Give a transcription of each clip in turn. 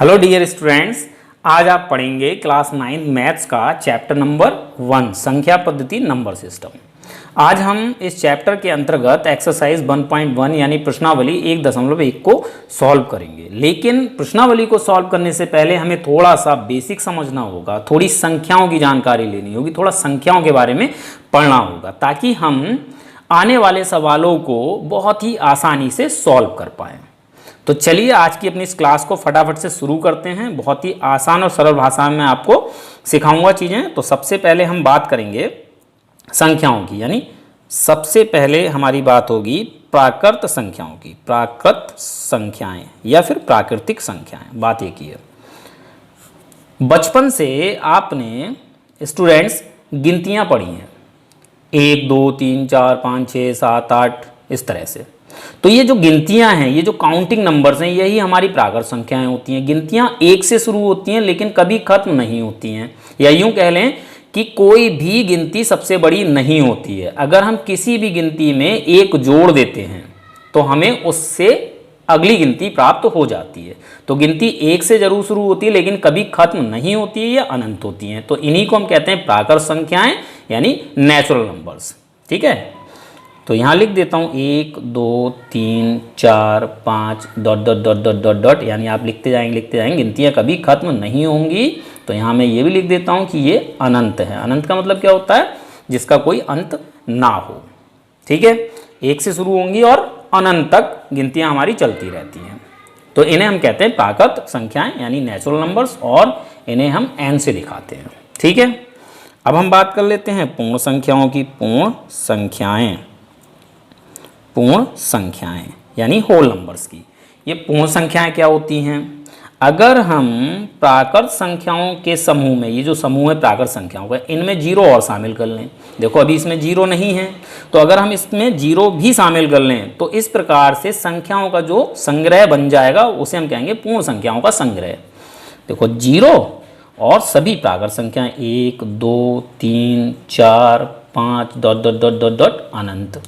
Hello dear students, आज आप पढ़ेंगे क्लास 9 मैथ्स का चैप्टर नंबर 1 संख्या पद्धति नंबर सिस्टम। आज हम इस चैप्टर के अंतर्गत एक्सरसाइज 1.1 यानी प्रश्नावली 1.1 को सॉल्व करेंगे। लेकिन प्रश्नावली को सॉल्व करने से पहले हमें थोड़ा सा बेसिक समझना होगा, थोड़ी संख्याओं की जानकारी लेनी होगी, थोड़ा संख्याओं के बारे में पढ़ना होगा ताकि हम आने वाले सवालों को बहुत ही आसानी से सॉल्व कर पाएँ। तो चलिए आज की अपनी इस क्लास को फटाफट से शुरू करते हैं। बहुत ही आसान और सरल भाषा में आपको सिखाऊंगा चीज़ें। तो सबसे पहले हम बात करेंगे संख्याओं की, यानी सबसे पहले हमारी बात होगी प्राकृत संख्याओं की। प्राकृत संख्याएं या फिर प्राकृतिक संख्याएं, बात एक ही है। बचपन से आपने स्टूडेंट्स गिनतियां पढ़ी हैं, 1 2 3 4 5 6 7 8 इस तरह से। तो ये जो गिनतियां हैं, ये जो काउंटिंग नंबर्स हैं, यही हमारी प्राकृत संख्याएं होती हैं। गिनतियां 1 से शुरू होती हैं लेकिन कभी खत्म नहीं होती हैं, या यूं कह लें कि कोई भी गिनती सबसे बड़ी नहीं होती है। अगर हम किसी भी गिनती में 1 जोड़ देते हैं तो हमें उससे अगली गिनती प्राप्त हो जाती है। तो गिनती 1 से जरूर शुरू होती है लेकिन कभी खत्म नहीं होती है या अनंत होती हैं। तो इन्हीं को हम कहते हैं प्राकृत संख्याएं यानी नेचुरल नंबर्स। ठीक है, तो यहाँ लिख देता हूँ 1 2 3 4 5 dot dot dot dot dot dot, यानी आप लिखते जाएंगे गिनतियाँ कभी खत्म नहीं होंगी। तो यहाँ मैं ये भी लिख देता हूँ कि ये अनंत है। अनंत का मतलब क्या होता है? जिसका कोई अंत ना हो। ठीक है, 1 से शुरू होंगी और अनंत तक गिनतियाँ हमारी चलती रहती हैं। तो इन्हें हम कहते हैं प्राकृत संख्याएँ यानी नेचुरल नंबर्स, और इन्हें हम n से दिखाते हैं। ठीक है, अब हम बात कर लेते हैं पूर्ण संख्याओं की। पूर्ण संख्याएं यानी होल नंबर्स की। ये पूर्ण संख्याएं क्या होती हैं? अगर हम प्राकृत संख्याओं के समूह में, ये जो समूह है प्राकृत संख्याओं का, इनमें 0 और शामिल कर लें। देखो अभी इसमें 0 नहीं है, तो अगर हम इसमें 0 भी शामिल कर लें तो इस प्रकार से संख्याओं का जो संग्रह बन जाएगा उसे हम कहेंगे पूर्ण संख्याओं का संग्रह। देखो 0 और सभी प्राकृत संख्याएं 1 2 3 4 5 dot dot dot dot dot अनंत।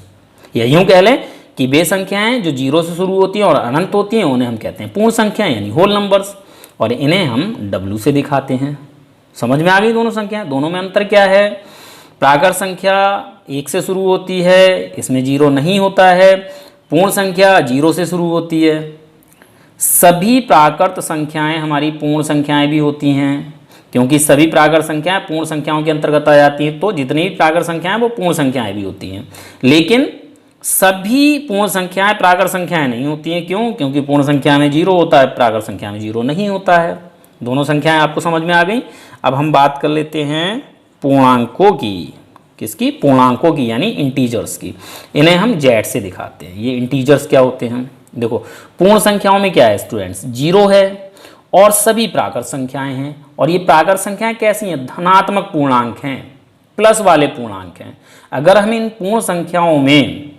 या यूं कह लें कि वे संख्याएं जो 0 से शुरू होती हैं और अनंत होती हैं उन्हें हम कहते हैं पूर्ण संख्याएं यानी होल नंबर्स, और इन्हें हम W से दिखाते हैं। समझ में आ गई दोनों संख्याएं? दोनों में अंतर क्या है? प्राकृत संख्या 1 से शुरू होती है, इसमें 0 नहीं होता है। पूर्ण संख्या 0 से शुरू होती है। सभी प्राकृत संख्याएँ हमारी पूर्ण संख्याएँ भी होती हैं, क्योंकि सभी प्राकृत संख्याएं पूर्ण संख्याओं के अंतर्गत आ जाती हैं। तो जितनी भी प्राकृत संख्याएं वो पूर्ण संख्याएं भी होती हैं, लेकिन सभी पूर्ण संख्याएं प्राकृत संख्याएं नहीं होती हैं। क्यों? क्योंकि पूर्ण संख्या में 0 होता है, प्राकृत संख्या में 0 नहीं होता है। दोनों संख्याएं आपको समझ में आ गई। अब हम बात कर लेते हैं पूर्णांकों की। किसकी? पूर्णांकों की यानी इंटीजर्स की। इन्हें हम Z से दिखाते हैं। ये इंटीजर्स क्या होते हैं? देखो पूर्ण संख्याओं में क्या है स्टूडेंट्स? 0 है और सभी प्राकृत संख्याएं हैं। और ये प्राकृत संख्याएं कैसी हैं? धनात्मक पूर्णांक हैं, प्लस वाले पूर्णांक हैं। अगर हम इन पूर्ण संख्याओं में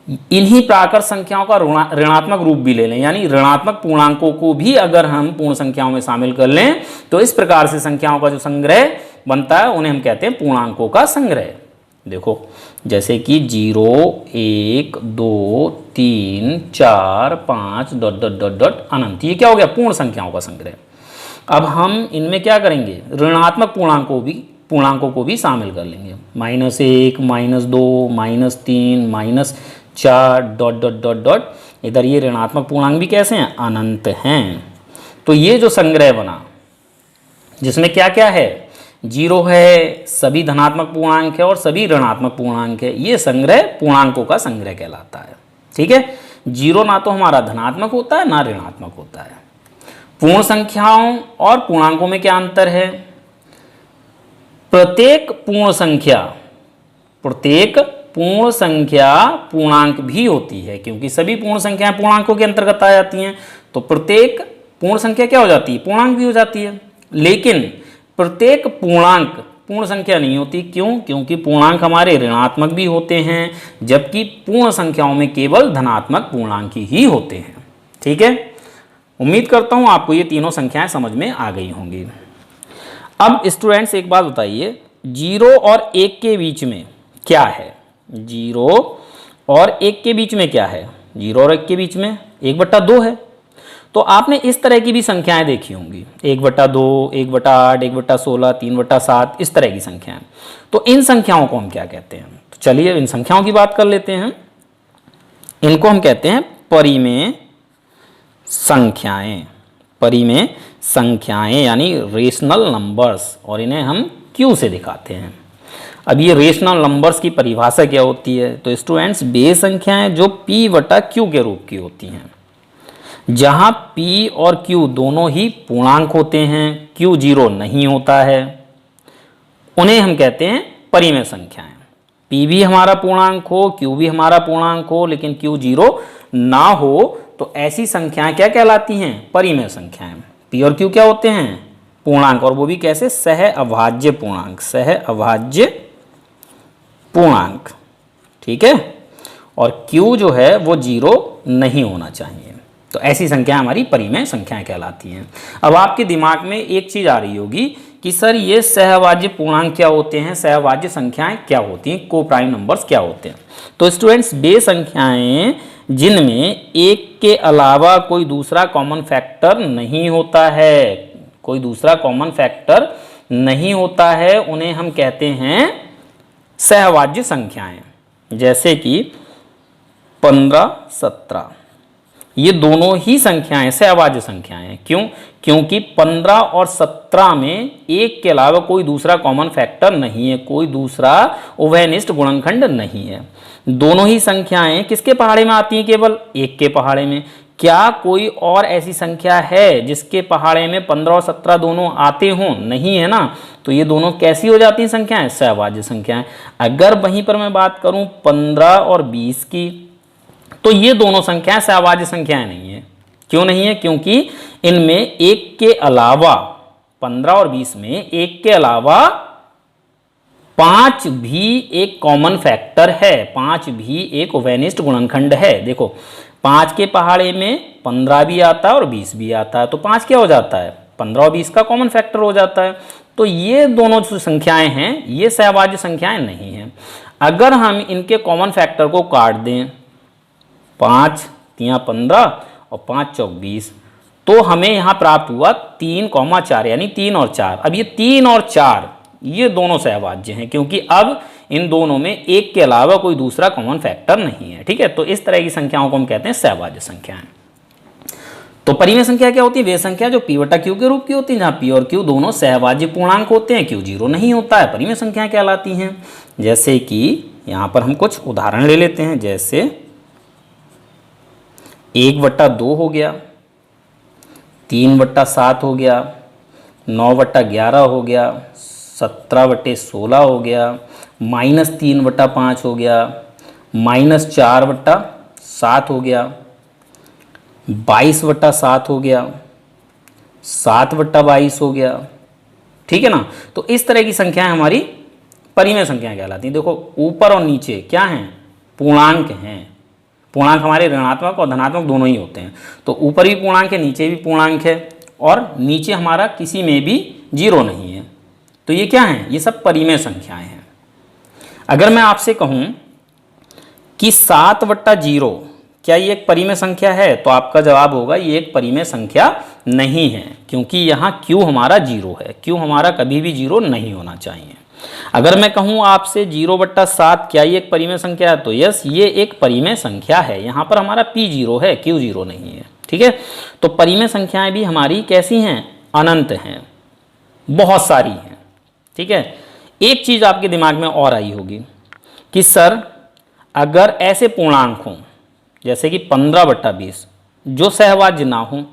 इन्हीं प्राकृत संख्याओं का ऋणात्मक रूप भी ले लें, यानी ऋणात्मक पूर्णांकों को भी अगर हम पूर्ण संख्याओं में शामिल कर लें, तो इस प्रकार से संख्याओं का जो संग्रह बनता है उन्हें हम कहते हैं पूर्णांकों का संग्रह। देखो जैसे कि 0 1 2 3 4 5 डॉट डॉट डॉट डॉट अनंत, ये क्या हो गया? पूर्ण संख्याओं का संग्रह। अब हम इनमें क्या करेंगे? ऋणात्मक पूर्णांकों को भी शामिल कर लेंगे। -1 -2 -3 -4 डॉट डॉट डॉट डॉट। इधर ये ऋणात्मक पूर्णांक भी कैसे हैं? अनंत हैं। तो ये जो संग्रह बना जिसमें क्या क्या है? 0 है, सभी धनात्मक पूर्णांक है और सभी ऋणात्मक पूर्णांक है, ये संग्रह पूर्णांकों का संग्रह कहलाता है। ठीक है, 0 ना तो हमारा धनात्मक होता है ना ऋणात्मक होता है। पूर्ण संख्याओं और पूर्णांकों में क्या अंतर है? प्रत्येक पूर्ण संख्या पूर्णांक भी होती है, क्योंकि सभी पूर्ण संख्याएं पूर्णांकों के अंतर्गत आ जाती हैं। तो प्रत्येक पूर्ण संख्या क्या हो जाती है? पूर्णांक भी हो जाती है। लेकिन प्रत्येक पूर्णांक पूर्ण संख्या नहीं होती। क्यों? क्योंकि पूर्णांक हमारे ऋणात्मक भी होते हैं, जबकि पूर्ण संख्याओं में केवल धनात्मक पूर्णांक ही होते हैं। ठीक है, उम्मीद करता हूं आपको ये तीनों संख्याएं समझ में आ गई होंगी। अब स्टूडेंट्स एक बात बताइए, 0 और 1 के बीच में क्या है? 0 और 1 के बीच में क्या है? 0 और 1 के बीच में 1/2 है। तो आपने इस तरह की भी संख्याएं देखी होंगी, 1/2, 1/8, 1/16, 3/7, इस तरह की संख्याएं। तो इन संख्याओं को हम क्या कहते हैं? तो चलिए इन संख्याओं की बात कर लेते हैं। इनको हम कहते हैं परिमेय संख्याएं। परिमेय संख्याएं यानी रेशनल नंबर्स, और इन्हें हम क्यू से दिखाते हैं। अब ये रेशनल नंबर्स की परिभाषा क्या होती है? तो स्टूडेंट्स, वे संख्याएं जो p/q के रूप की होती हैं, जहां p और q दोनों ही पूर्णांक होते हैं, q 0 नहीं होता है, उन्हें हम कहते हैं परिमेय संख्याएं। p भी हमारा पूर्णांक हो, q भी हमारा पूर्णांक हो, लेकिन q 0 ना हो, तो ऐसी संख्याएं क्या कहलाती हैं? परिमेय संख्याएं। p और q क्या होते हैं? पूर्णांक, और वो भी कैसे? सहअभाज्य पूर्णांक। सहअभाज्य पूर्णांक, ठीक है। और q जो है वो 0 नहीं होना चाहिए। तो ऐसी संख्या हमारी परिमेय संख्याएं कहलाती हैं। अब आपके दिमाग में एक चीज आ रही होगी कि सर ये सहअभाज्य पूर्णांक क्या होते हैं, सहअभाज्य संख्याएं क्या होती हैं, को प्राइम नंबर्स क्या होते हैं? तो स्टूडेंट्स, वे संख्याएं जिनमें एक के अलावा कोई दूसरा कॉमन फैक्टर नहीं होता है, कोई दूसरा कॉमन फैक्टर नहीं होता है, उन्हें हम कहते हैं सहअभाज्य संख्याएं। जैसे कि 15, 17, ये दोनों ही संख्याएं सहअभाज्य संख्याएं हैं। क्यों? क्योंकि 15 और 17 में एक के अलावा कोई दूसरा कॉमन फैक्टर नहीं है, कोई दूसरा उभयनिष्ठ गुणनखंड नहीं है। दोनों ही संख्याएं किसके पहाड़े में आती हैं? केवल एक के पहाड़े में। क्या कोई और ऐसी संख्या है जिसके पहाड़े में 15 और 17 दोनों आते हों? नहीं है ना। तो ये दोनों कैसी हो जाती हैं संख्याएं? सहअभाज्य संख्याएं। अगर वहीं पर मैं बात करूं 15 और 20 की, तो ये दोनों संख्याएं सहअभाज्य संख्याएं नहीं है। क्यों नहीं है? क्योंकि इनमें एक के अलावा, 15 और 20 में एक के अलावा 5 भी एक कॉमन फैक्टर है, 5 भी एक उभयनिष्ठ गुणनखंड है। देखो 5 के पहाड़े में 15 भी आता है और 20 भी आता है, तो 5 क्या हो जाता है? 15 और 20 का कॉमन फैक्टर हो जाता है। तो ये दोनों जो संख्याएं हैं ये सहअभाज्य संख्याएं नहीं हैं। अगर हम इनके कॉमन फैक्टर को काट दें, 5 तिया 15 और 5 चौक 20, तो हमें यहाँ प्राप्त हुआ 3,4, यानी 3 और 4। अब ये 3 और 4 ये दोनों सहअभाज्य हैं, क्योंकि अब इन दोनों में एक के अलावा कोई दूसरा कॉमन फैक्टर नहीं है। ठीक है, तो इस तरह की संख्याओं को हम कहते हैं सहअभाज्य संख्याएं। तो परिमेय संख्या क्या होती है? वे संख्या जो p/q के रूप की होती है, जहां p और q दोनों सहअभाज्य पूर्णांक होते हैं, q 0 नहीं होता है, परिमेय संख्याएं कहलाती हैं। जैसे कि यहां पर हम कुछ उदाहरण ले लेते हैं, जैसे 1/2 हो गया, 3/7 हो गया, 9/11 हो गया, 17/16 हो गया, -3/5 हो गया, -4/7 हो गया, 22/7 हो गया, 7/22 हो गया। ठीक है ना। तो इस तरह की संख्याएं हमारी परिमेय संख्याएं कहलाती हैं। देखो ऊपर और नीचे क्या हैं? पूर्णांक हैं। पूर्णांक हमारे ऋणात्मक और धनात्मक दोनों ही होते हैं। तो ऊपर भी पूर्णांक है, नीचे भी पूर्णांक है, और नीचे हमारा किसी में भी 0 नहीं है। तो ये क्या है? ये सब परिमेय संख्याएं हैं। अगर मैं आपसे कहूं कि 7/0 क्या ये एक परिमेय संख्या है, तो आपका जवाब होगा ये एक परिमेय संख्या नहीं है, क्योंकि यहाँ q हमारा 0 है। q हमारा कभी भी 0 नहीं होना चाहिए। अगर मैं कहूं आपसे 0/7 क्या ये एक परिमेय संख्या है, तो यस ये एक परिमेय संख्या है। यहाँ पर हमारा p 0 है, q 0 नहीं है। ठीक है, तो परिमेय संख्याएं भी हमारी कैसी हैं? अनंत हैं, बहुत सारी हैं। ठीक है, एक चीज आपके दिमाग में और आई होगी कि सर अगर ऐसे पूर्णांक हों जैसे कि 15/20 जो सहअभाज्य ना हो,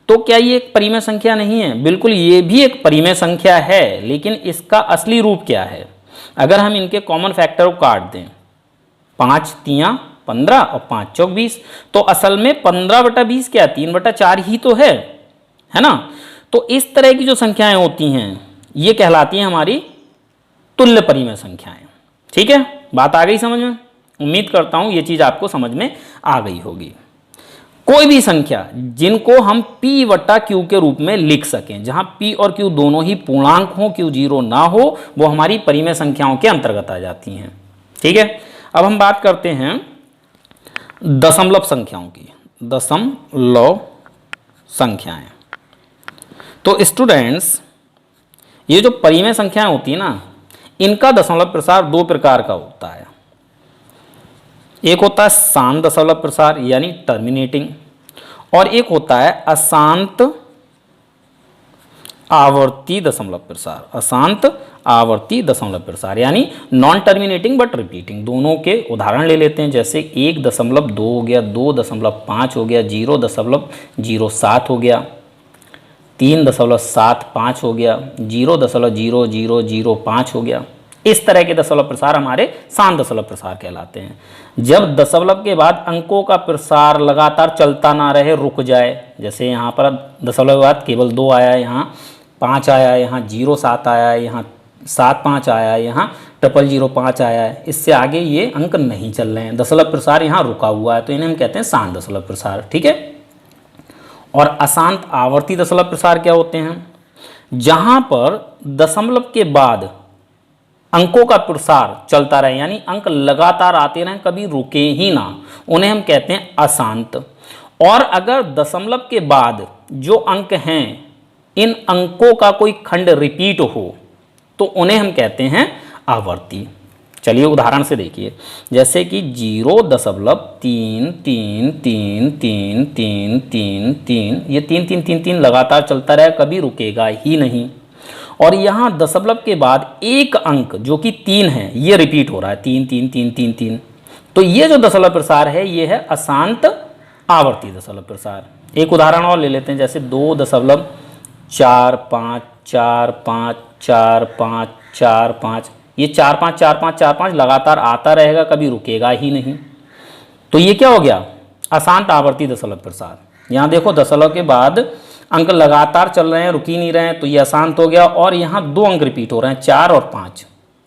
तो क्या ये एक परिमेय संख्या नहीं है? बिल्कुल, ये भी एक परिमेय संख्या है, लेकिन इसका असली रूप क्या है? अगर हम इनके कॉमन फैक्टर को काट दें, 5 तिया 15 और 5 चौक 20, तो असल में 15/20 क्या 3/4 ही तो है ना। तो इस तरह की जो संख्याएं होती हैं ये कहलाती हैं हमारी तुल्य परिमेय संख्याएं। ठीक है, बात आ गई समझ में? उम्मीद करता हूं ये चीज आपको समझ में आ गई होगी। कोई भी संख्या जिनको हम p/q के रूप में लिख सकें, जहां p और q दोनों ही पूर्णांक हो, q 0 ना हो, वो हमारी परिमेय संख्याओं के अंतर्गत आ जाती हैं। ठीक है, अब हम बात करते हैं दशमलव संख्याओं की। दशमलव संख्याएं। तो स्टूडेंट्स, ये जो परिमेय संख्याएं होती है ना, इनका दशमलव प्रसार दो प्रकार का होता है। एक होता है शांत दशमलव प्रसार यानी टर्मिनेटिंग, और एक होता है अशांत आवर्ती दशमलव प्रसार। अशांत आवर्ती दशमलव प्रसार यानी नॉन टर्मिनेटिंग बट रिपीटिंग। दोनों के उदाहरण ले लेते हैं, जैसे 1.2 हो गया, 2.5 हो गया, 0.07 हो गया, 3.75 हो गया, 0.0005 हो गया। इस तरह के दशमलव प्रसार हमारे शांत दशमलव प्रसार कहलाते हैं। जब दशमलव के बाद अंकों का प्रसार लगातार चलता ना रहे, रुक जाए, जैसे यहाँ पर दशमलव के बाद केवल 2 आया है, यहाँ 5 आया है, यहाँ 07 आया है, यहाँ 75 आया है, यहाँ 0005 आया है, इससे आगे ये अंक नहीं चल रहे हैं, दशमलव प्रसार यहाँ रुका हुआ है, तो इन्हें हम कहते हैं शांत दशमलव प्रसार। ठीक है। और अशांत आवर्ती दशमलव प्रसार क्या होते हैं? जहां पर दशमलव के बाद अंकों का प्रसार चलता रहे, यानी अंक लगातार आते रहें, कभी रुके ही ना, उन्हें हम कहते हैं अशांत। और अगर दशमलव के बाद जो अंक हैं, इन अंकों का कोई खंड रिपीट हो, तो उन्हें हम कहते हैं आवर्ती। चलिए उदाहरण से देखिए, जैसे कि 0.33333333, ये 3 लगातार चलता रहे, कभी रुकेगा ही नहीं। और यहाँ दशमलव के बाद एक अंक जो कि 3 है, ये रिपीट हो रहा है, 3. तो ये जो दशमलव प्रसार है, ये है अशांत आवर्ती दशमलव प्रसार। एक उदाहरण और ले लेते हैं, जैसे 2.45454545, ये 454545 लगातार आता रहेगा, कभी रुकेगा ही नहीं। तो ये क्या हो गया? अशांत आवर्ती दशमलव प्रसार। यहाँ देखो दशमलव के बाद अंक लगातार चल रहे हैं, रुक ही नहीं रहे हैं, तो ये अशांत हो गया। और यहाँ 2 अंक रिपीट हो रहे हैं, 4 और 5,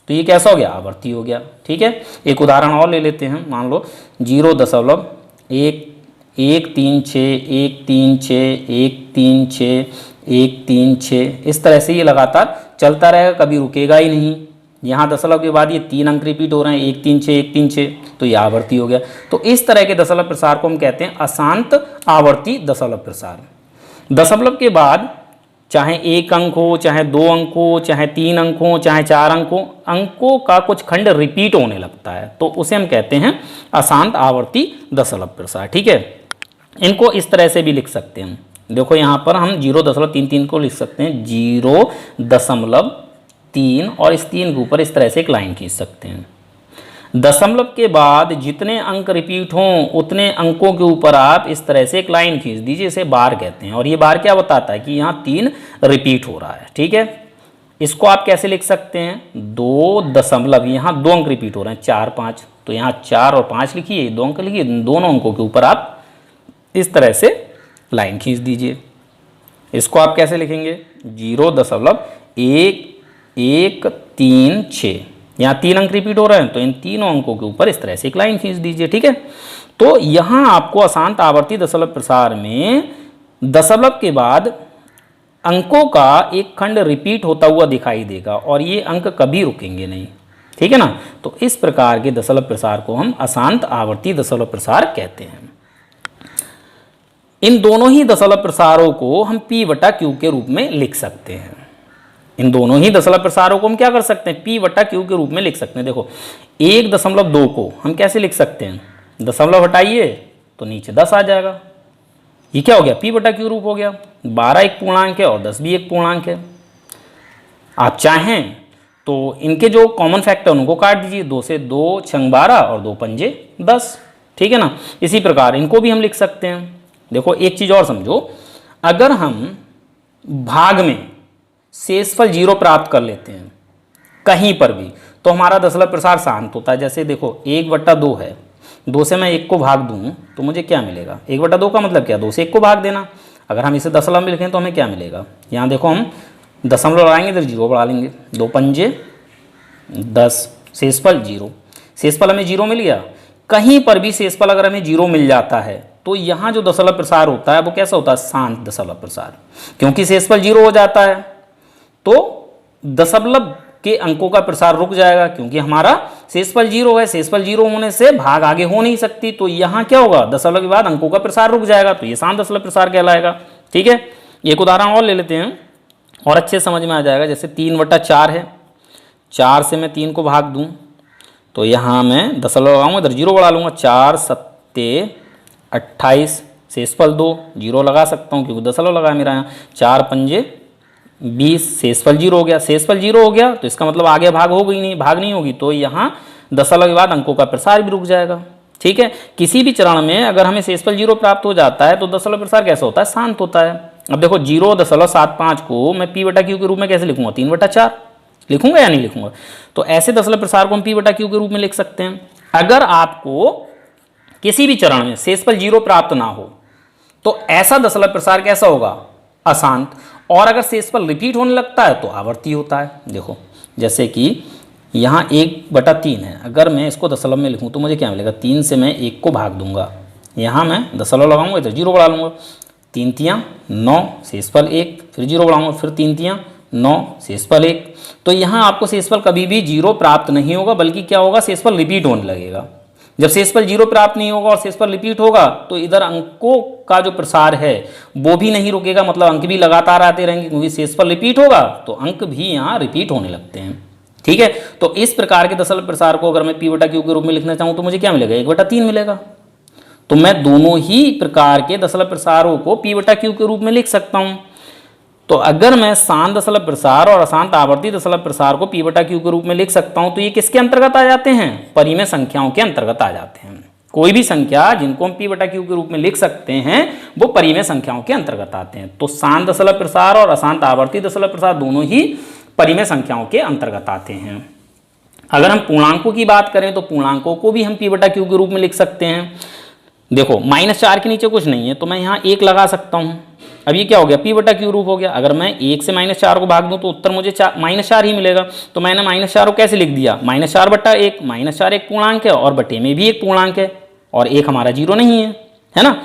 तो ये कैसा हो गया? आवर्ती हो गया। ठीक है। एक उदाहरण और ले लेते हैं, मान लो 0.136136136 इस तरह से ये लगातार चलता रहेगा, कभी रुकेगा ही नहीं। यहाँ दशमलव के बाद ये 3 अंक रिपीट हो रहे हैं, 136 तो ये आवर्ती हो गया। तो इस तरह के दशमलव प्रसार को हम कहते हैं अशांत आवर्ती दशमलव प्रसार। दशमलव के बाद चाहे 1 अंक हो, चाहे 2 अंक हो, चाहे 3 अंक हो, चाहे 4 अंक हो, अंकों का कुछ खंड रिपीट होने लगता है, तो उसे हम कहते हैं अशांत आवर्ती दशमलव प्रसार। ठीक है। इनको इस तरह से भी लिख सकते हैं, देखो यहाँ पर हम 0.33 को लिख सकते हैं 0.3, और इस 3 के ऊपर इस तरह से एक लाइन खींच सकते हैं। दशमलव के बाद जितने अंक रिपीट हों, उतने अंकों के ऊपर आप इस तरह से एक लाइन खींच दीजिए, इसे बार कहते हैं। और ये बार क्या बताता है? कि यहाँ 3 रिपीट हो रहा है। ठीक है। इसको आप कैसे लिख सकते हैं? 2 दशमलव, यहाँ 2 अंक रिपीट हो रहे हैं, 4 5, तो यहाँ 4 और 5 लिखिए, 2 अंक लिखिए, दोनों अंकों के ऊपर आप इस तरह से लाइन खींच दीजिए। इसको आप कैसे लिखेंगे? 0.1136, यहाँ 3 अंक रिपीट हो रहे हैं, तो इन तीनों अंकों के ऊपर इस तरह से एक लाइन खींच दीजिए। ठीक है। तो यहाँ आपको अशांत आवर्ती दशमलव प्रसार में दशमलव के बाद अंकों का एक खंड रिपीट होता हुआ दिखाई देगा, और ये अंक कभी रुकेंगे नहीं। ठीक है ना। तो इस प्रकार के दशमलव प्रसार को हम अशांत आवर्ती दशमलव प्रसार कहते हैं। इन दोनों ही दशमलव प्रसारों को हम P/Q के रूप में लिख सकते हैं। इन दोनों ही दशमलव प्रसारों को हम क्या कर सकते हैं? P/Q के रूप में लिख सकते हैं। देखो 1.2 को हम कैसे लिख सकते हैं? दशमलव हटाइए तो नीचे 10 आ जाएगा, ये क्या हो गया? P/Q रूप हो गया। 12 एक पूर्णांक है और 10 भी एक पूर्णांक है। आप चाहें तो इनके जो कॉमन फैक्टर उनको काट दीजिए, 2 से 2 छंग 12 और 2 पंजे 10। ठीक है ना। इसी प्रकार इनको भी हम लिख सकते हैं। देखो एक चीज और समझो, अगर हम भाग में शेषफल 0 प्राप्त कर लेते हैं कहीं पर भी, तो हमारा दशमलव प्रसार शांत होता है। जैसे देखो 1/2 है, 2 से मैं 1 को भाग दूं तो मुझे क्या मिलेगा? 1/2 का मतलब क्या? 2 से 1 को भाग देना। अगर हम इसे दशमलव में लिखें तो हमें क्या मिलेगा? यहाँ देखो हम दशमलव लगाएंगे तो 0 बढ़ा लेंगे, 2 पंजे 10, शेषफल 0। शेषफल हमें 0 मिल गया। कहीं पर भी शेषफल अगर हमें 0 मिल जाता है, तो यहाँ जो दशमलव प्रसार होता है वो कैसा होता है? शांत दशमलव प्रसार। क्योंकि शेषफल 0 हो जाता है तो दशमलव के अंकों का प्रसार रुक जाएगा, क्योंकि हमारा शेषफल 0 है। शेषफल 0 होने से भाग आगे हो नहीं सकती, तो यहाँ क्या होगा? दशमलव के बाद अंकों का प्रसार रुक जाएगा, तो ये शांत दशमलव प्रसार कहलाएगा। ठीक है, एक उदाहरण और ले लेते हैं और अच्छे समझ में आ जाएगा। जैसे 3/4 है, 4 से मैं 3 को भाग दूं तो यहाँ मैं दशमलव लगाऊंगा, इधर 0 बढ़ा लूँगा। 4 सत्ते 28, शेषफल 2, 0 लगा सकता हूँ क्योंकि दशमलव लगा मेरा यहाँ। 4 पंजे 20, शेषफल 0 हो गया। शेषफल 0 हो गया तो इसका मतलब आगे भाग होगी नहीं, भाग नहीं होगी, तो यहाँ दशमलव के बाद अंकों का प्रसार भी रुक जाएगा। ठीक है, किसी भी चरण में अगर हमें शेषफल 0 प्राप्त हो जाता है तो दशमलव प्रसार कैसा होता है, शांत होता है। अब देखो 0.75 को मैं P/Q के रूप में कैसे लिखूंगा, 3/4 लिखूंगा या नहीं लिखूंगा। तो ऐसे दशमलव प्रसार को हम P/Q के रूप में लिख सकते हैं। अगर आपको किसी भी चरण में शेषफल 0 प्राप्त ना हो तो ऐसा दशमलव प्रसार कैसा होगा, अशांत। और अगर शेषफल रिपीट होने लगता है तो आवर्ती होता है। देखो जैसे कि यहाँ 1/3 है, अगर मैं इसको दशमलव में लिखूँ तो मुझे क्या मिलेगा, 3 से मैं 1 को भाग दूंगा, यहाँ मैं दशमलव लगाऊंगा, इधर 0 बढ़ा लूँगा। 3 तियाँ 9, शेषफल 1, फिर 0 बढ़ाऊंगा, फिर 3 तियाँ 9, शेषफल 1। तो यहाँ आपको शेषफल कभी भी 0 प्राप्त नहीं होगा, बल्कि क्या होगा, शेषफल रिपीट होने लगेगा। जब शेषफल 0 प्राप्त नहीं होगा और शेषफल रिपीट होगा तो इधर अंकों का जो प्रसार है वो भी नहीं रुकेगा, मतलब अंक भी लगातार आते रहेंगे, क्योंकि शेषफल रिपीट होगा तो अंक भी यहाँ रिपीट होने लगते हैं। ठीक है, तो इस प्रकार के दशमलव प्रसार को अगर मैं P/Q के रूप में लिखना चाहूँ तो मुझे क्या मिलेगा, 1/3 मिलेगा। तो मैं दोनों ही प्रकार के दशमलव प्रसारों को P/Q के रूप में लिख सकता हूँ। तो अगर मैं शांत दशमलव प्रसार और अशांत आवर्ती दशमलव प्रसार को P/Q के रूप में लिख सकता हूं तो ये किसके अंतर्गत आ जाते हैं, परिमेय संख्याओं के अंतर्गत आ जाते हैं। कोई भी संख्या जिनको हम P/Q के रूप में लिख सकते हैं वो परिमेय संख्याओं के अंतर्गत आते हैं। तो शांत दशमलव प्रसार और अशांत आवर्ती दशमलव प्रसार दोनों ही परिमेय संख्याओं के अंतर्गत आते हैं। अगर हम पूर्णांकों की बात करें तो पूर्णांकों को भी हम P/Q के रूप में लिख सकते हैं। देखो -4 के नीचे कुछ नहीं है तो मैं यहाँ 1 लगा सकता हूँ। अब ये क्या हो गया, P/Q रूप हो गया। अगर मैं 1 से -4 को भाग दूं तो उत्तर मुझे -4 ही मिलेगा। तो मैंने -4 को कैसे लिख दिया, -4/1। -4 एक पूर्णांक है और बटे में भी एक पूर्णांक है और 1 हमारा 0 नहीं है ना।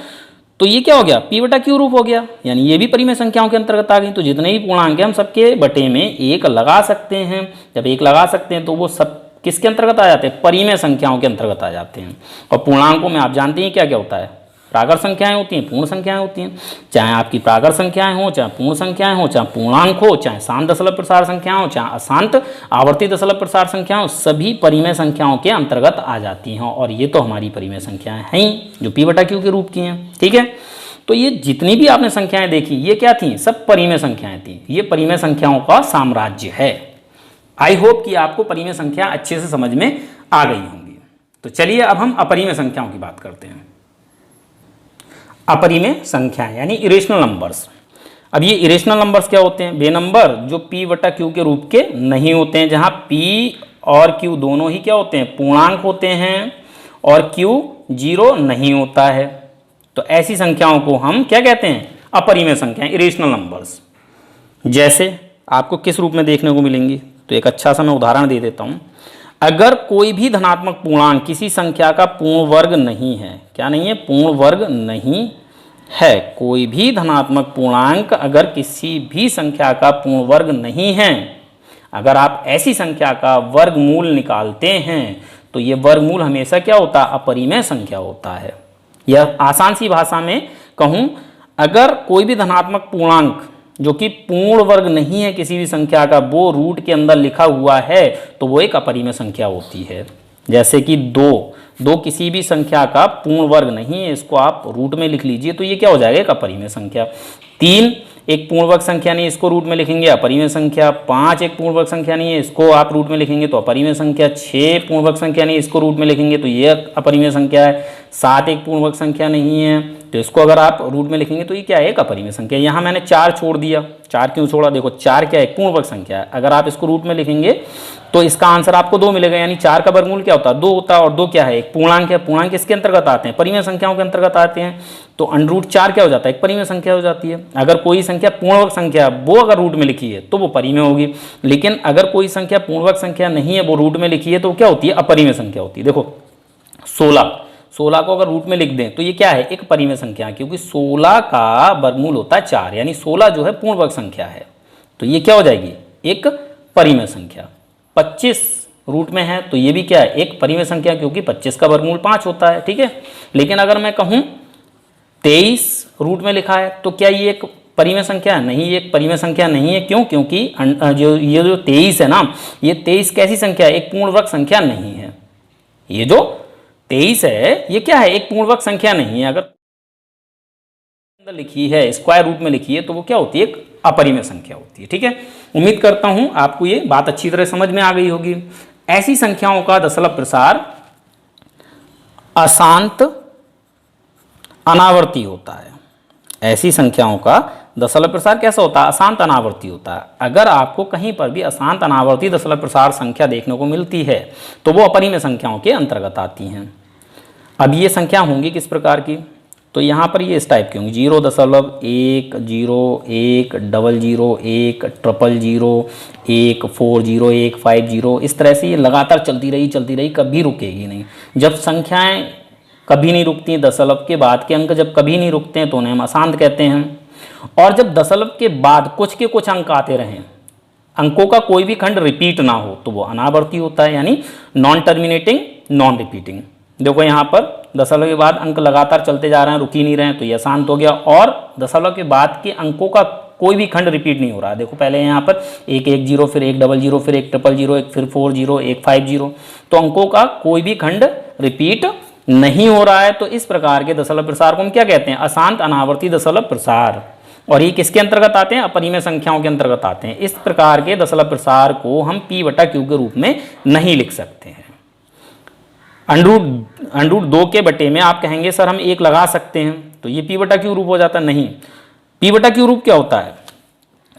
तो ये क्या हो गया, P/Q रूप हो गया, यानी ये भी परिमेय संख्याओं के अंतर्गत आ गई। तो जितने भी पूर्णांक हैं हम सबके बटे में 1 लगा सकते हैं। जब 1 लगा सकते हैं तो वो सब किसके अंतर्गत आ जाते हैं, परिमेय संख्याओं के अंतर्गत आ जाते हैं। और पूर्णांकों में आप जानते हैं क्या क्या होता है, प्राकृत संख्याएं होती हैं, पूर्ण संख्याएं होती हैं। चाहे आपकी प्राकृत संख्याएं हो, चाहे पूर्ण संख्याएं हो, चाहे पूर्णांक हो, चाहे शांत दशमलव प्रसार संख्याएं हो, चाहे अशांत आवर्ती दशमलव प्रसार संख्याएं हो, सभी परिमेय संख्याओं के अंतर्गत आ जाती हैं। और ये तो हमारी परिमेय संख्याएं हैं ही जो P/Q के रूप की हैं। ठीक है, तो ये जितनी भी आपने संख्याएं देखी ये क्या थी, सब परिमेय संख्याएं थी। ये परिमेय संख्याओं का साम्राज्य है। आई होप कि आपको परिमेय संख्या अच्छे से समझ में आ गई होंगी। तो चलिए अब हम अपरिमेय संख्याओं की बात करते हैं। अपरिमेय संख्याएं यानी इरेशनल नंबर्स। अब ये इरेशनल नंबर्स क्या होते हैं, वे नंबर जो P/Q के रूप के नहीं होते हैं, जहां P और Q दोनों ही क्या होते हैं, पूर्णांक होते हैं और Q 0 नहीं होता है। तो ऐसी संख्याओं को हम क्या कहते हैं, अपरिमेय संख्याएं, इरेशनल नंबर्स। जैसे आपको किस रूप में देखने को मिलेंगी, तो एक अच्छा सा मैं उदाहरण दे देता हूं। अगर कोई भी धनात्मक पूर्णांक किसी संख्या का पूर्ण वर्ग नहीं है, क्या नहीं है, पूर्ण वर्ग नहीं है, कोई भी धनात्मक पूर्णांक अगर किसी भी संख्या का पूर्ण वर्ग नहीं है, अगर आप ऐसी संख्या का वर्गमूल निकालते हैं तो ये वर्गमूल हमेशा क्या होता है, अपरिमेय संख्या होता है। यह आसान सी भाषा में कहूँ, अगर कोई भी धनात्मक पूर्णांक जो कि पूर्ण वर्ग नहीं है किसी भी संख्या का, वो रूट के अंदर लिखा हुआ है तो वो एक अपरिमेय संख्या होती है। जैसे कि 2 किसी भी संख्या का पूर्ण वर्ग नहीं है, इसको आप रूट में लिख लीजिए तो ये क्या हो जाएगा, एक अपरिमेय संख्या। 3 एक पूर्ण वर्ग संख्या नहीं है, इसको रूट में लिखेंगे, अपरिमेय संख्या। 5 एक पूर्ण वर्ग संख्या नहीं है, इसको आप रूट में लिखेंगे तो अपरिमेय संख्या। 6 पूर्ण वर्ग संख्या नहीं है, इसको रूट में लिखेंगे तो ये अपरिमेय संख्या है। 7 एक पूर्ण वर्ग संख्या नहीं है तो इसको अगर आप रूट में लिखेंगे तो ये क्या है, एक अपरिमेय संख्या। यहाँ मैंने 4 छोड़ दिया, 4 क्यों छोड़ा, देखो 4 क्या है, एक पूर्ण वर्ग संख्या है। अगर आप इसको रूट में लिखेंगे तो इसका आंसर आपको 2 मिलेगा, यानी 4 का वर्गमूल क्या होता है, 2 होता है। और 2 क्या है, एक पूर्णांक है। पूर्णांक किसके अंतर्गत आते हैं, परिमेय संख्याओं के अंतर्गत आते हैं। तो √4 क्या हो जाता है, एक परिमेय संख्या हो जाती है। अगर कोई संख्या पूर्ण वर्ग संख्या वो अगर रूट में लिखी है तो वो परिमेय होगी, लेकिन अगर कोई संख्या पूर्ण वर्ग संख्या नहीं है, वो रूट में लिखी है तो क्या होती है, अपरिमेय संख्या होती है। देखो 16 को अगर रूट में लिख दें तो ये क्या है, एक परिमेय संख्या, क्योंकि 16 का वर्गमूल होता है 4, यानी 16 जो है पूर्ण वर्ग संख्या है, तो ये क्या हो जाएगी, एक परिमेय संख्या। 25 रूट में है तो ये भी क्या है, एक परिमेय संख्या, क्योंकि 25 का वर्गमूल 5 होता है। ठीक है, लेकिन अगर मैं कहूँ 23 रूट में लिखा है तो क्या ये एक परिमेय संख्या है? नहीं, ये एक परिमेय संख्या नहीं है। क्यों? क्योंकि ये जो 23 है ना, ये 23 कैसी संख्या है? एक पूर्ण वर्ग संख्या नहीं है। ये जो 23 है ये क्या है? एक पूर्ण वर्ग संख्या नहीं है। अगर लिखी है, स्क्वायर रूट में लिखी है, तो वो क्या होती है? एक अपरिमेय संख्या होती है। ठीक है, उम्मीद करता हूं आपको ये बात अच्छी तरह समझ में आ गई होगी। ऐसी संख्याओं का दशमलव प्रसार अशांत अनावर्ती होता है। ऐसी संख्याओं का दशमलव प्रसार कैसा होता है? अशांत अनावर्ती होता है। अगर आपको कहीं पर भी अशांत अनावर्ती दशमलव प्रसार संख्या देखने को मिलती है तो वो अपरिमेय संख्याओं के अंतर्गत आती हैं। अब ये संख्या होंगी किस प्रकार की? तो यहाँ पर ये इस टाइप की होंगी, 0.1 0 1 00 1 000 1 40 1 50। इस तरह से ये लगातार चलती रही, कभी रुकेगी नहीं। जब संख्याएं कभी नहीं रुकती, दशमलव के बाद के अंक जब कभी नहीं रुकते हैं तो उन्हें हम अशांत कहते हैं। और जब दशमलव के बाद कुछ के कुछ अंक आते रहें, अंकों का कोई भी खंड रिपीट ना हो, तो वो अनावर्ती होता है, यानी नॉन टर्मिनेटिंग नॉन रिपीटिंग। देखो यहाँ पर दशमलव के बाद अंक लगातार चलते जा रहे हैं, रुक ही नहीं रहे हैं, तो ये अशांत हो गया। और दशमलव के बाद के अंकों का कोई भी खंड रिपीट नहीं हो रहा है। देखो पहले यहाँ पर 1 1 0, फिर 1 00, फिर 1 000, एक फिर 4 0 1 50, तो अंकों का कोई भी खंड रिपीट नहीं हो रहा है। तो इस प्रकार के दशमलव प्रसार को हम क्या कहते हैं? अशांत अनावर्ती दशमलव प्रसार। और ये किसके अंतर्गत आते हैं? अपरिमेय संख्याओं के अंतर्गत आते हैं। इस प्रकार के दशमलव प्रसार को हम p/q के रूप में नहीं लिख सकते हैं। अंडरूट 2 के बटे में आप कहेंगे सर हम 1 लगा सकते हैं, तो ये p/q रूप हो जाता है। नहीं, p/q रूप क्या होता है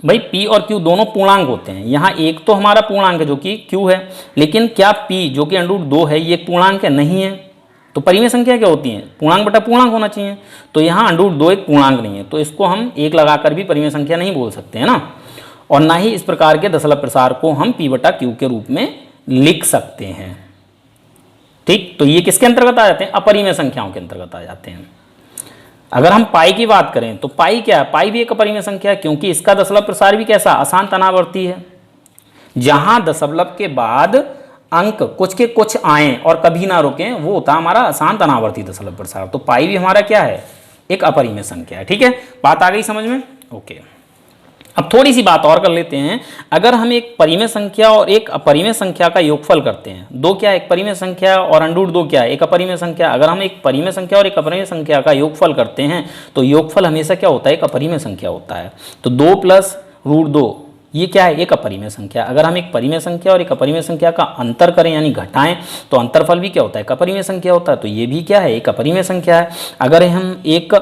भाई? p और q दोनों पूर्णांक होते हैं। यहाँ 1 तो हमारा पूर्णांक है जो कि q है, लेकिन क्या p जो कि √2 है ये एक पूर्णांक है? नहीं है। तो परिमेय संख्या क्या होती है? पूर्णांक बटा पूर्णांक होना चाहिए। तो यहाँ √2 एक पूर्णांक नहीं है, तो इसको हम 1 लगाकर भी परिमेय संख्या नहीं बोल सकते हैं ना। और ना ही इस प्रकार के दशमलव प्रसार को हम p/q के रूप में लिख सकते हैं। ठीक, तो ये किसके अंतर्गत आ जाते हैं? अपरिमेय संख्याओं के अंतर्गत आ जाते हैं। अगर हम पाई की बात करें तो पाई क्या है? पाई भी एक अपरिमेय संख्या है, क्योंकि इसका दशमलव प्रसार भी कैसा? अशांत अनावर्ती है। जहां दशमलव के बाद अंक कुछ के कुछ आए और कभी ना रुकें, वो होता है हमारा अशांत अनावर्ती दशमलव प्रसार। तो पाई भी हमारा क्या है? एक अपरिमेय संख्या है। ठीक है, बात आ गई समझ में? ओके, अब थोड़ी सी बात और कर लेते हैं। अगर हम एक परिमेय संख्या और एक अपरिमेय संख्या का योगफल करते हैं, 2 क्या है? एक परिमेय संख्या, और √2 क्या है? एक अपरिमेय संख्या। अगर हम एक परिमेय संख्या और एक अपरिमेय संख्या का योगफल करते हैं तो योगफल हमेशा क्या होता है? एक अपरिमेय संख्या होता है। तो 2 + √2 ये क्या है? एक अपरिमेय संख्या। अगर हम एक परिमेय संख्या और एक अपरिमेय संख्या का अंतर करें यानी घटाएं, तो अंतरफल भी क्या होता है? एक अपरिमेय संख्या होता है। तो ये भी क्या है? एक अपरिमेय संख्या है। अगर हम एक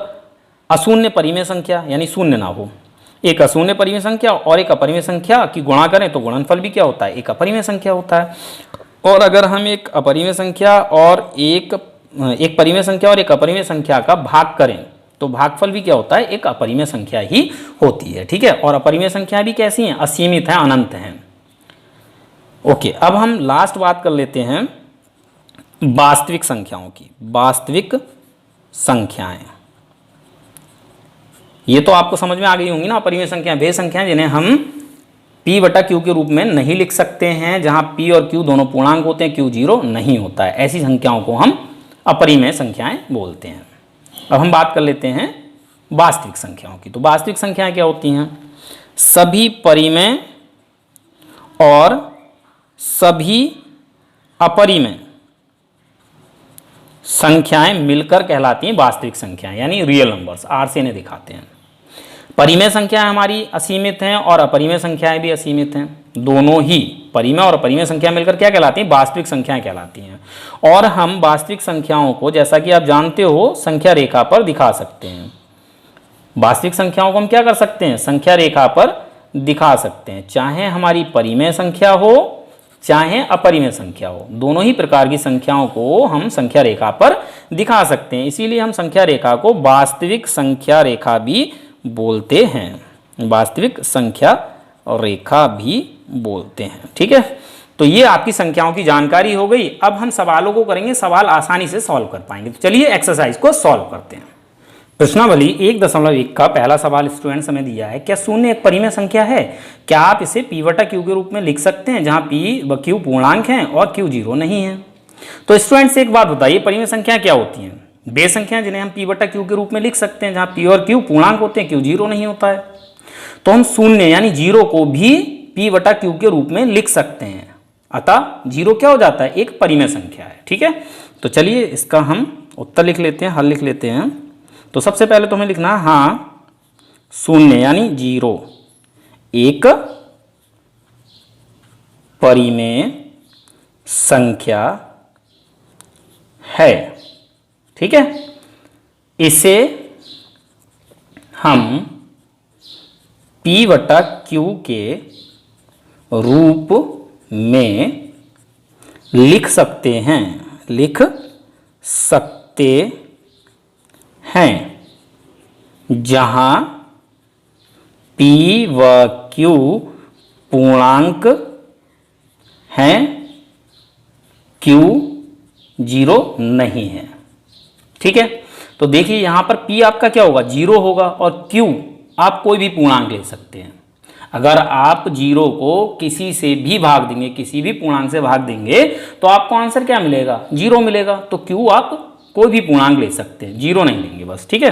अशून्य परिमेय संख्या यानी शून्य ना हो, एक अशून्य परिमेय संख्या और एक अपरिमेय संख्या की गुणा करें तो गुणनफल भी क्या होता है? एक अपरिमेय संख्या होता है। और अगर हम एक अपरिमेय संख्या और एक परिमेय संख्या और एक अपरिमेय संख्या का भाग करें तो भागफल भी क्या होता है? एक अपरिमेय संख्या ही होती है। ठीक है, और अपरिमेय संख्या भी कैसी हैं? असीमित हैं, अनंत हैं। ओके, अब हम लास्ट बात कर लेते हैं वास्तविक संख्याओं की। वास्तविक संख्याएं, ये तो आपको समझ में आ गई होंगी ना। अपरिमेय संख्याएं वे संख्याएं जिन्हें हम p/q के रूप में नहीं लिख सकते हैं, जहां p और q दोनों पूर्णांक होते हैं, q 0 नहीं होता है। ऐसी संख्याओं को हम अपरिमेय संख्याएं बोलते हैं। अब हम बात कर लेते हैं वास्तविक संख्याओं की। तो वास्तविक संख्याएं क्या होती हैं? सभी परिमेय और सभी अपरिमेय संख्याएं मिलकर कहलाती हैं वास्तविक संख्याएं, यानी रियल नंबर्स। आर से इन्हें दिखाते हैं। परिमेय संख्याएं हमारी असीमित हैं और अपरिमेय संख्याएं भी असीमित हैं। दोनों ही परिमेय और अपरिमेय संख्या मिलकर क्या कहलाती हैं? वास्तविक संख्याएं कहलाती हैं। और हम वास्तविक संख्याओं को, जैसा कि आप जानते हो, संख्या रेखा पर दिखा सकते हैं। वास्तविक संख्याओं को हम क्या कर सकते हैं? संख्या रेखा पर दिखा सकते हैं। चाहे हमारी परिमेय संख्या हो चाहे अपरिमेय संख्या हो, दोनों ही प्रकार की संख्याओं को हम संख्या रेखा पर दिखा सकते हैं। इसीलिए हम संख्या रेखा को वास्तविक संख्या रेखा भी बोलते हैं। वास्तविक संख्या रेखा भी बोलते हैं। ठीक है, तो ये आपकी संख्याओं की जानकारी हो गई। अब हम सवालों को करेंगे, सवाल आसानी से सॉल्व कर पाएंगे। तो चलिए एक्सरसाइज को सॉल्व करते हैं। प्रश्नावली 1.1 का पहला सवाल स्टूडेंट्स हमें दिया है, क्या शून्य एक परिमेय संख्या है? क्या आप इसे p/q के रूप में लिख सकते हैं, जहां p व q पूर्णांक हैं और q 0 नहीं है? तो स्टूडेंट्स एक बात बताइए, परिमेय संख्या क्या होती हैं? वे संख्याएं जिन्हें हम p बटा क्यू के रूप में लिख सकते हैं, जहाँ p और q पूर्णांक होते हैं, q जीरो नहीं होता है। तो हम शून्य यानी जीरो को भी p बटा क्यू के रूप में लिख सकते हैं। अतः जीरो क्या हो जाता है, एक परिमेय संख्या है। ठीक है, तो चलिए इसका हम उत्तर लिख लेते हैं, हल लिख लेते हैं। तो सबसे पहले तो हमें लिखना है हाँ शून्य यानी जीरो एक परिमेय संख्या है। ठीक है, इसे हम p बटा क्यू के रूप में लिख सकते हैं, जहां p व q पूर्णांक हैं, q जीरो नहीं है। ठीक है, तो देखिए यहां पर p आपका क्या होगा, जीरो होगा, और q आप कोई भी पूर्णांक ले सकते हैं। अगर आप जीरो को किसी से भी भाग देंगे, किसी भी पूर्णांक से भाग देंगे, तो आपको आंसर क्या मिलेगा, जीरो मिलेगा। तो q आप कोई भी पूर्णांक ले सकते हैं, जीरो नहीं लेंगे बस। ठीक है,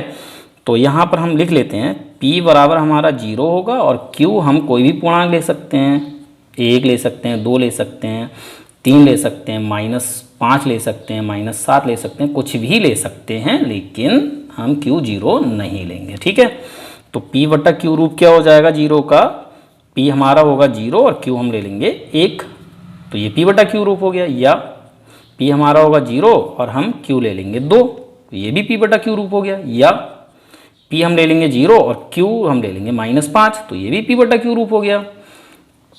तो यहाँ पर हम लिख लेते हैं p बराबर हमारा जीरो होगा, और q हम कोई भी पूर्णांक ले सकते हैं, एक ले सकते हैं, दो ले सकते हैं, तीन ले सकते हैं, -5 ले सकते हैं, -7 ले सकते हैं, कुछ भी ले सकते हैं, लेकिन हम q जीरो नहीं लेंगे। ठीक है, तो p बटा क्यू रूप क्या हो जाएगा जीरो का, p हमारा होगा जीरो और q हम ले लेंगे एक, तो ये p बटा क्यू रूप हो गया। या p हमारा होगा जीरो और हम q ले लेंगे दो, तो ये भी p बटा क्यू रूप हो गया। या p हम ले लेंगे जीरो और q हम ले लेंगे -5, तो ये भी p बटा क्यू रूप हो गया।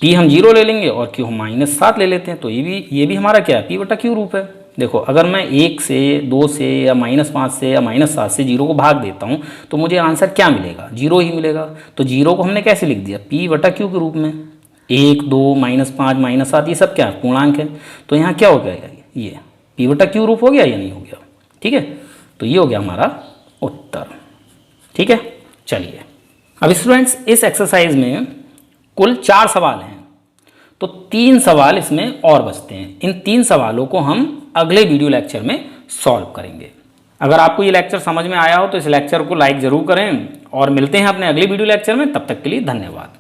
p हम जीरो ले लेंगे और q हम -7 ले लेते हैं, तो ये भी हमारा क्या है, p बटा क्यू रूप है। देखो अगर मैं 1 से 2 से या -5 से या -7 से जीरो को भाग देता हूँ, तो मुझे आंसर क्या मिलेगा, जीरो ही मिलेगा। तो जीरो को हमने कैसे लिख दिया, p बटा क्यू के रूप में। 1 2 -5 -7 ये सब क्या है, पूर्णांक है। तो यहाँ क्या हो गया, ये p बटा क्यू रूप हो गया या नहीं हो गया। ठीक है, तो ये हो गया हमारा उत्तर। ठीक है, चलिए अब स्टूडेंट्स इस एक्सरसाइज में कुल 4 सवाल हैं, तो 3 सवाल इसमें और बचते हैं। इन 3 सवालों को हम अगले वीडियो लेक्चर में सॉल्व करेंगे। अगर आपको ये लेक्चर समझ में आया हो तो इस लेक्चर को लाइक ज़रूर करें, और मिलते हैं अपने अगले वीडियो लेक्चर में। तब तक के लिए धन्यवाद।